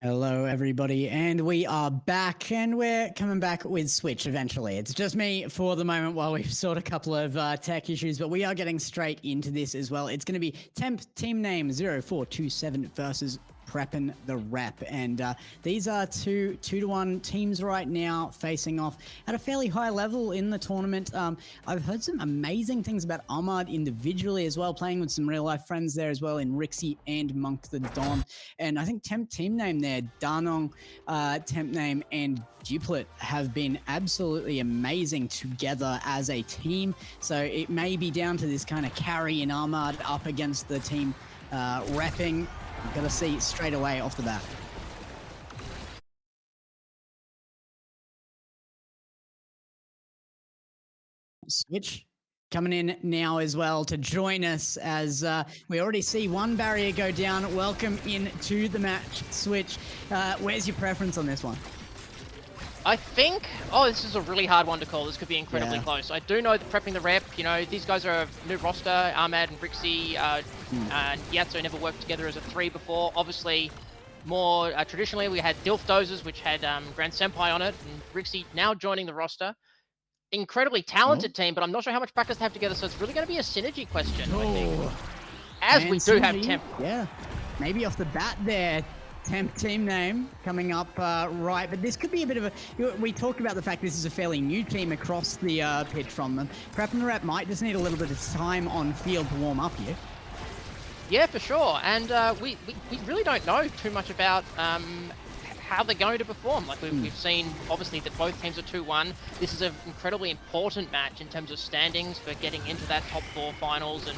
Hello, everybody, and we are back, and we're coming back with Switch eventually. It's just me for the moment while we've sorted a couple of tech issues, but we are getting straight into this as well. It's going to be TempTeamName0427 versus Preppin The Rep, and these are two to one teams right now facing off at a fairly high level in the tournament. I've heard some amazing things about Ahmad individually as well, playing with some real life friends there as well in Rixy and Monk the Don. And I think Team Name there, Danong, Temp Name, and Duplet have been absolutely amazing together as a team. So it may be down to this kind of carry in Ahmad up against the team repping. You've got to see straight away off the bat. Switch coming in now as well to join us as we already see one barrier go down. Welcome into the match, Switch. Where's your preference on this one? I think, this is a really hard one to call. This could be incredibly close. I do know that Prepping the Rep, you know, these guys are a new roster. Ahmad and Rixy and Gyatso never worked together as a three before. Obviously, more traditionally, we had Dilf Dozers, which had Grand Senpai on it, and Rixy now joining the roster. Incredibly talented team, but I'm not sure how much practice they have together, so it's really going to be a synergy question, I think. As we do have Temp. Yeah, maybe off the bat there. Temp team name coming up right, but this could be a bit of a... We talked about the fact this is a fairly new team across the pitch from them. Preppin The Rep might just need a little bit of time on field to warm up here. Yeah, for sure, and we really don't know too much about how they're going to perform. Like we've seen, obviously, that both teams are 2-1. This is an incredibly important match in terms of standings for getting into that top 4 finals and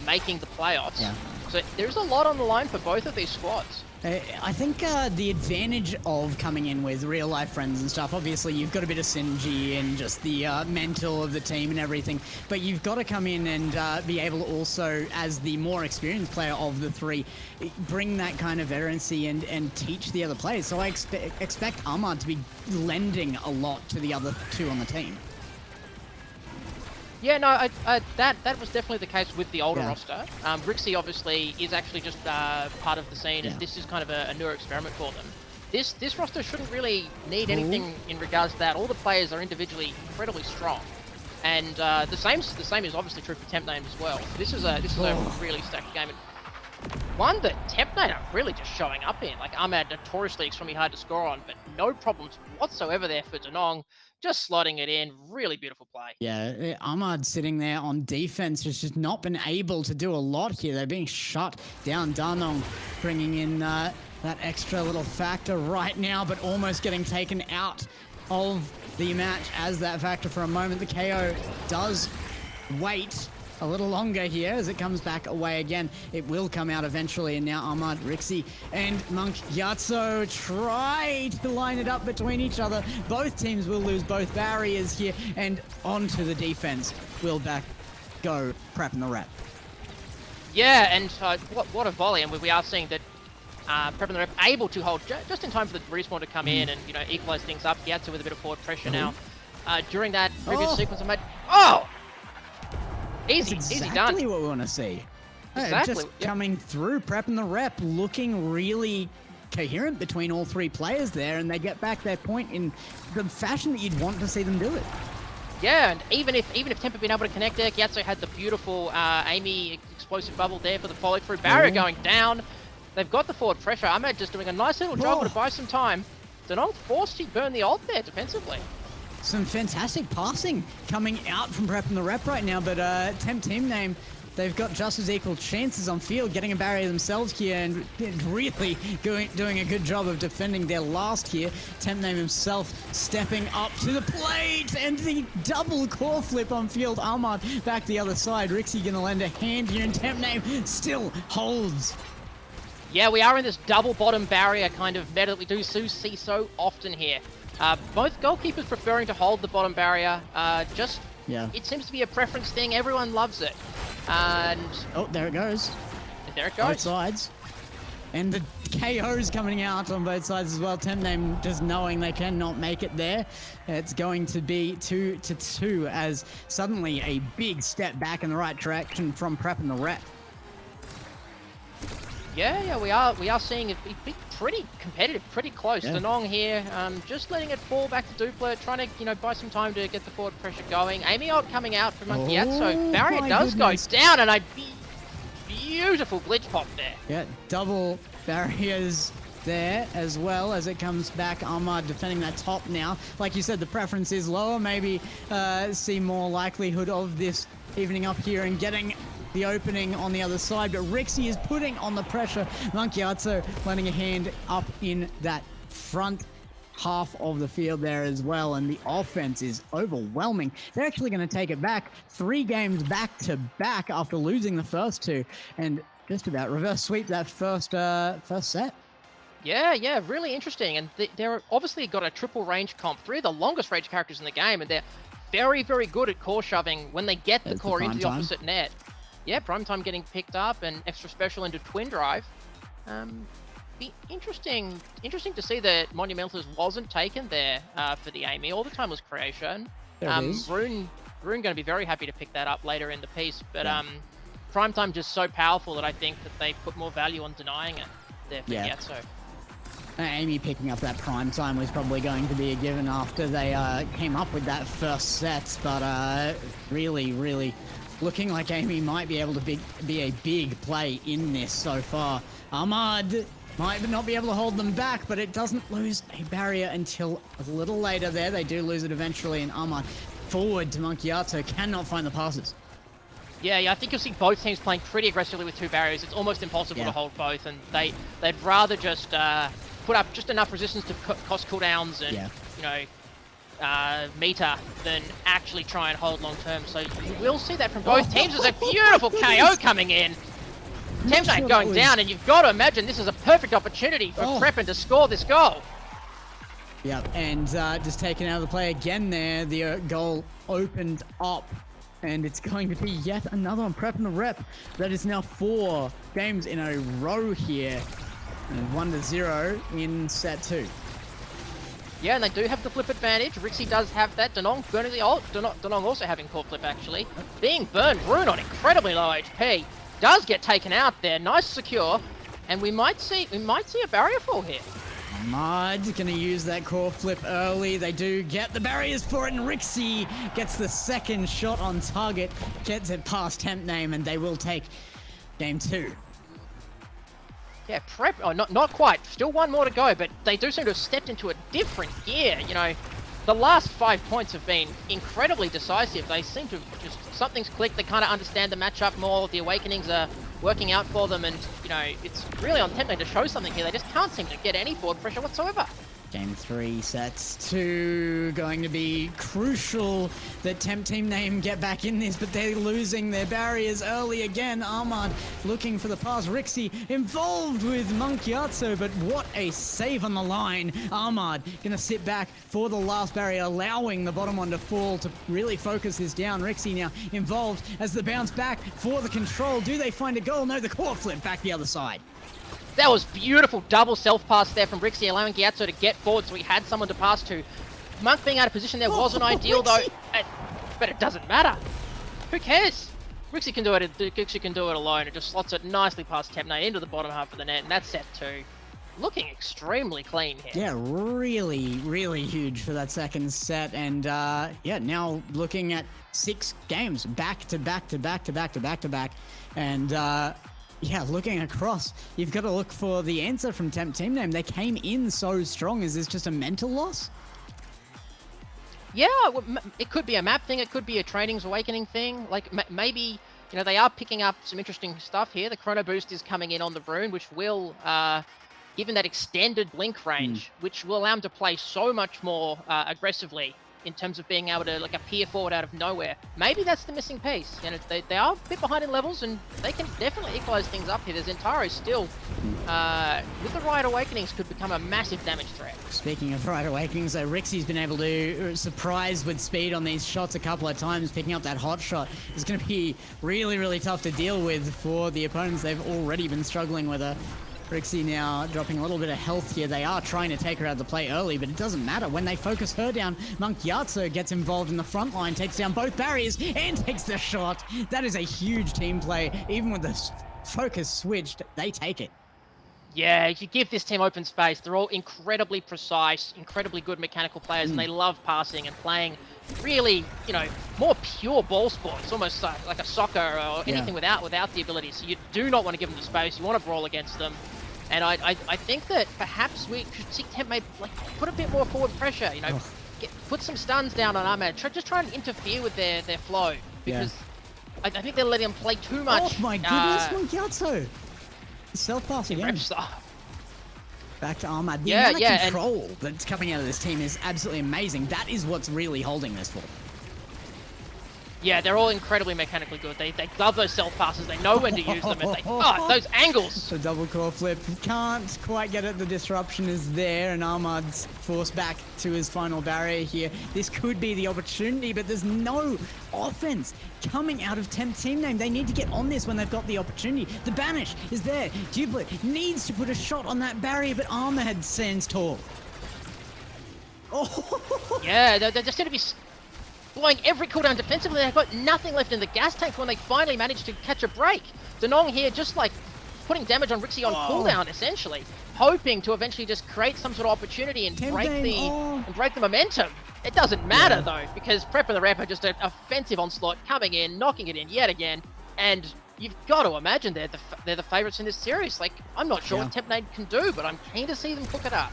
making the playoffs. Yeah. So there's a lot on the line for both of these squads. I think the advantage of coming in with real life friends and stuff, obviously you've got a bit of synergy and just the mental of the team and everything, but you've got to come in and be able to also, as the more experienced player of the three, bring that kind of veterancy and teach the other players. So I expect Ahmad to be lending a lot to the other two on the team. Yeah, no, that was definitely the case with the older roster. Rixy obviously is actually just part of the scene, and this is kind of a newer experiment for them. This roster shouldn't really need anything in regards to that. All the players are individually incredibly strong, and the same is obviously true for TempName as well. So this is a really stacked game, and one that TempName are really just showing up in. Like Ahmad, notoriously extremely hard to score on, but no problems whatsoever there for Danong. Just slotting it in, really beautiful play. Yeah, Ahmad sitting there on defense has just not been able to do a lot here. They're being shut down. Danong bringing in that extra little factor right now, but almost getting taken out of the match as that factor for a moment. The KO does wait a little longer here as it comes back away again. It will come out eventually, and now Ahmad, Rixy, and Monk Gyatso try to line it up between each other. Both teams will lose both barriers here, and onto the defense will back go Preppin The Rep. Yeah, and what a volley, and we are seeing that Preppin The Rep able to hold just in time for the respawn to come in and, you know, equalize things up. Gyatso with a bit of forward pressure now. During that previous sequence, I made... Easy done. Exactly what we want to see. Exactly. Just coming through, Preppin The Rep looking really coherent between all three players there, and they get back their point in the fashion that you'd want to see them do it. Yeah, and even if Temp had been able to connect there, Gyatso had the beautiful Amy explosive bubble there for the follow-through. Barrier going down. They've got the forward pressure. Ahmad just doing a nice little job to buy some time. Danong forced to burn the ult there defensively. Some fantastic passing coming out from Preppin The Rep right now, but Temp Team Name, they've got just as equal chances on field, getting a barrier themselves here and really doing a good job of defending their last here. Temp Name himself stepping up to the plate, and the double core flip on field. Ahmad back the other side. Rixy gonna lend a hand here, and Temp Name still holds. Yeah, we are in this double bottom barrier kind of meta that we do see so often here. Both goalkeepers preferring to hold the bottom barrier. It seems to be a preference thing. Everyone loves it. And there it goes. There it goes. Both sides. And the KOs coming out on both sides as well. TempName just knowing they cannot make it there. It's going to be 2-2 as suddenly a big step back in the right direction from Preppin The Rep. Yeah, we are seeing it be pretty competitive, pretty close. Yeah. Danong here, just letting it fall back to Duplet, trying to, buy some time to get the forward pressure going. Amy coming out from Gyatso. Barrier does go down, and beautiful glitch pop there. Yeah, double barriers there as well as it comes back. Ahmad defending that top now. Like you said, the preference is lower. Maybe see more likelihood of this evening up here and getting the opening on the other side, but Rixy is putting on the pressure. Gyatso lending a hand up in that front half of the field there as well, and the offense is overwhelming. They're actually going to take it back 3 games back to back after losing the first 2, and just about reverse sweep that first set. Yeah, really interesting, and they're obviously got a triple range comp, 3 of the longest range characters in the game, and they're very, very good at core shoving when they get the core into the opposite net. Yeah, prime time getting picked up and extra special into twin drive. Be interesting to see that Monumentals wasn't taken there for the Amy. All the time was creation. Rune going to be very happy to pick that up later in the piece, but prime time just so powerful that I think that they put more value on denying it there for Gyatso. Amy picking up that prime time was probably going to be a given after they came up with that first set, but really looking like Amy might be able to be a big play in this so far. Ahmad might not be able to hold them back, but it doesn't lose a barrier until a little later there. They do lose it eventually, and Ahmad forward to Gyatso cannot find the passes. Yeah, I think you'll see both teams playing pretty aggressively with 2 barriers. It's almost impossible to hold both, and they'd rather just put up just enough resistance to cost cooldowns and, meter than actually try and hold long term. So you will see that from both teams. There's a beautiful KO coming in. TempTeamName going down, and you've got to imagine this is a perfect opportunity for Preppin to score this goal. Yep, and just taken out of the play again there. The goal opened up, and it's going to be yet another one. Preppin The Rep. That is now 4 games in a row here. And 1-0 in set 2. Yeah, and they do have the flip advantage. Rixy does have that. Danong burning the ult. Danong also having core flip, actually. Being burned. Rune on incredibly low HP. Does get taken out there. Nice secure. And we might see a barrier fall here. Ahmad going to use that core flip early. They do get the barriers for it, and Rixy gets the second shot on target. Gets it past TempTeamName, and they will take game 2. Yeah, not quite. Still 1 more to go, but they do seem to have stepped into a different gear. The last 5 points have been incredibly decisive. They seem to have just, something's clicked. They kind of understand the matchup more. The awakenings are working out for them, and, it's really on TempTeamName to show something here. They just can't seem to get any forward pressure whatsoever. Game 3, sets 2, going to be crucial that TempTeamName get back in this, but they're losing their barriers early again. Ahmad looking for the pass. Rixy involved with Gyatso, but what a save on the line. Ahmad gonna sit back for the last barrier, allowing the bottom one to fall to really focus this down. Rixy now involved as the bounce back for the control. Do they find a goal? No, the core flip back the other side. That was beautiful double self-pass there from Rixy, allowing Gyatso to get forward so he had someone to pass to. Monk being out of position there wasn't ideal, though, but it doesn't matter. Who cares? Rixy can do it alone. It just slots it nicely past TempTeamName into the bottom half of the net, and that's set 2. Looking extremely clean here. Yeah, really huge for that second set, and now looking at 6 games back to back, and looking across, you've got to look for the answer from TempTeamName. They came in so strong. Is this just a mental loss? Yeah, it could be a map thing. It could be a Training's Awakening thing. Like, maybe, they are picking up some interesting stuff here. The Chrono Boost is coming in on the Rune, which will, given that extended blink range, which will allow them to play so much more aggressively in terms of being able to appear forward out of nowhere. Maybe that's the missing piece. They are a bit behind in levels, and they can definitely equalize things up here. There's Entaro still, with the Riot Awakenings, could become a massive damage threat. Speaking of Riot Awakenings, Rixy's been able to surprise with speed on these shots a couple of times, picking up that hot shot. It's going to be really tough to deal with for the opponents. They've already been struggling with her. Rixy now dropping a little bit of health here. They are trying to take her out of the play early, but it doesn't matter. When they focus her down, Gyatso gets involved in the front line, takes down both barriers, and takes the shot. That is a huge team play. Even with the focus switched, they take it. Yeah, you give this team open space. They're all incredibly precise, incredibly good mechanical players, and they love passing and playing really, you know, more pure ball sports, almost like a soccer or anything without the ability. So you do not want to give them the space. You want to brawl against them. And I think that perhaps we should see Temp maybe like put a bit more forward pressure. You know, put some stuns down on Ahmad. Just try and interfere with their flow because I think they're letting them play too much. Oh my goodness, Gyatso! Self pass again. Back to Ahmad. The amount of control that's coming out of this team is absolutely amazing. That is what's really holding this for them. Yeah, they're all incredibly mechanically good. They love those self passes. They know when to use them. And those angles. The double core flip. Can't quite get it. The disruption is there, and Ahmad's forced back to his final barrier here. This could be the opportunity, but there's no offense coming out of TempTeamName. They need to get on this when they've got the opportunity. The banish is there. Duplet needs to put a shot on that barrier, but Ahmad stands tall. Oh. Yeah, they're just going to be blowing every cooldown defensively. They've got nothing left in the gas tank when they finally manage to catch a break. Denong here just like putting damage on Rixy on cooldown, essentially, hoping to eventually just create some sort of opportunity and break the momentum. It doesn't matter though, because Preppin The Rep are just an offensive onslaught coming in, knocking it in yet again, and you've got to imagine they're the favorites in this series. Like, I'm not sure what TempTeamName can do, but I'm keen to see them cook it up.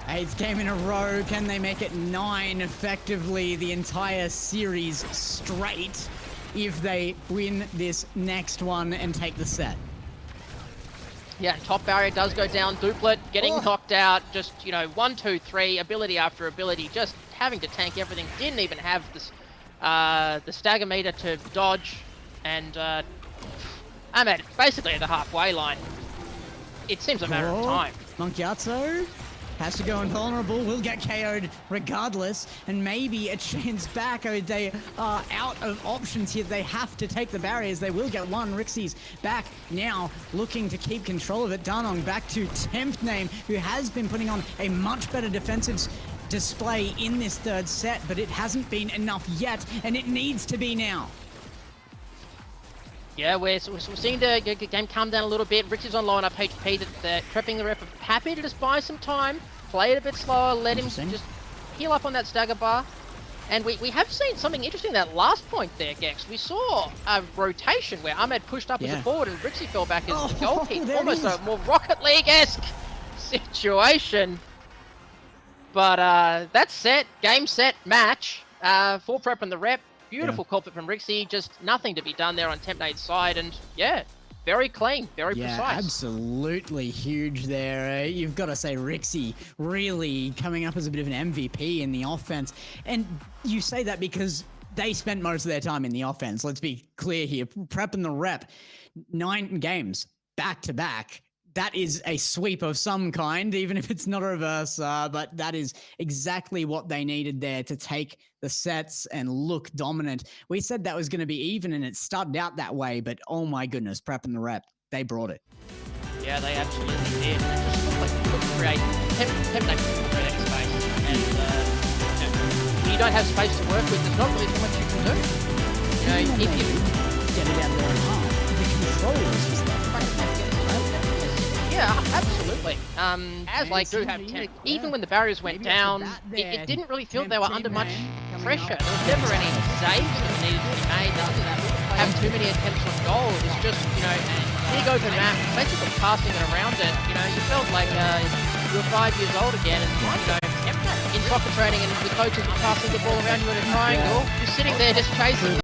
8th game in a row. Can they make it 9 effectively the entire series straight if they win this next one and take the set? Yeah, top barrier does go down. Duplet getting knocked out. Just, you know, 1, 2, 3, ability after ability. Just having to tank everything. Didn't even have this, the stagger meter to dodge. And Ahmad basically at the halfway line. It seems a matter of time. Gyatso has to go invulnerable, will get KO'd regardless, and maybe a chance back. They are out of options here. They have to take the barriers. They will get one. Rixy's back now, looking to keep control of it. Danong back to TempTeamName, who has been putting on a much better defensive display in this third set, but it hasn't been enough yet, and it needs to be now. Yeah, we're seeing the game calm down a little bit. Rixy's on low enough HP that they're Prepping The Rep are happy to just buy some time, play it a bit slower, let him just heal up on that stagger bar. And we have seen something interesting that last point there, Gex. We saw a rotation where Ahmad pushed up as a forward and Rixy fell back as a goal kick. Almost a more Rocket League-esque situation. But that's set, game, set, match for Prepping The Rep. Beautiful culprit from Rixy, just nothing to be done there on TempTeamName's side, and yeah, very clean, very precise. Absolutely huge there. You've got to say Rixy really coming up as a bit of an MVP in the offense, and you say that because they spent most of their time in the offense. Let's be clear here. Prepping The Rep, 9 games back to back. That is a sweep of some kind, even if it's not a reverse, but that is exactly what they needed there to take the sets and look dominant. We said that was going to be even, and it started out that way, but oh my goodness, Preppin The Rep, they brought it. Yeah, they absolutely did. And it just looked like they could create TempTeamName space, and when you don't have space to work with, there's not really too much you can do. You know, if you get it out there in half, the control is just there. Yeah, absolutely. As like do have tech, even when the barriers went down, it didn't really feel they were under much pressure. There was never any saves that needed to be made. They didn't have too many attempts on goal. It was just, you know, big open map, basically passing it around it. You know, you felt like you were 5 years old again, and you know, in soccer training, and the coaches are passing the ball around you in a triangle. You're sitting there just chasing.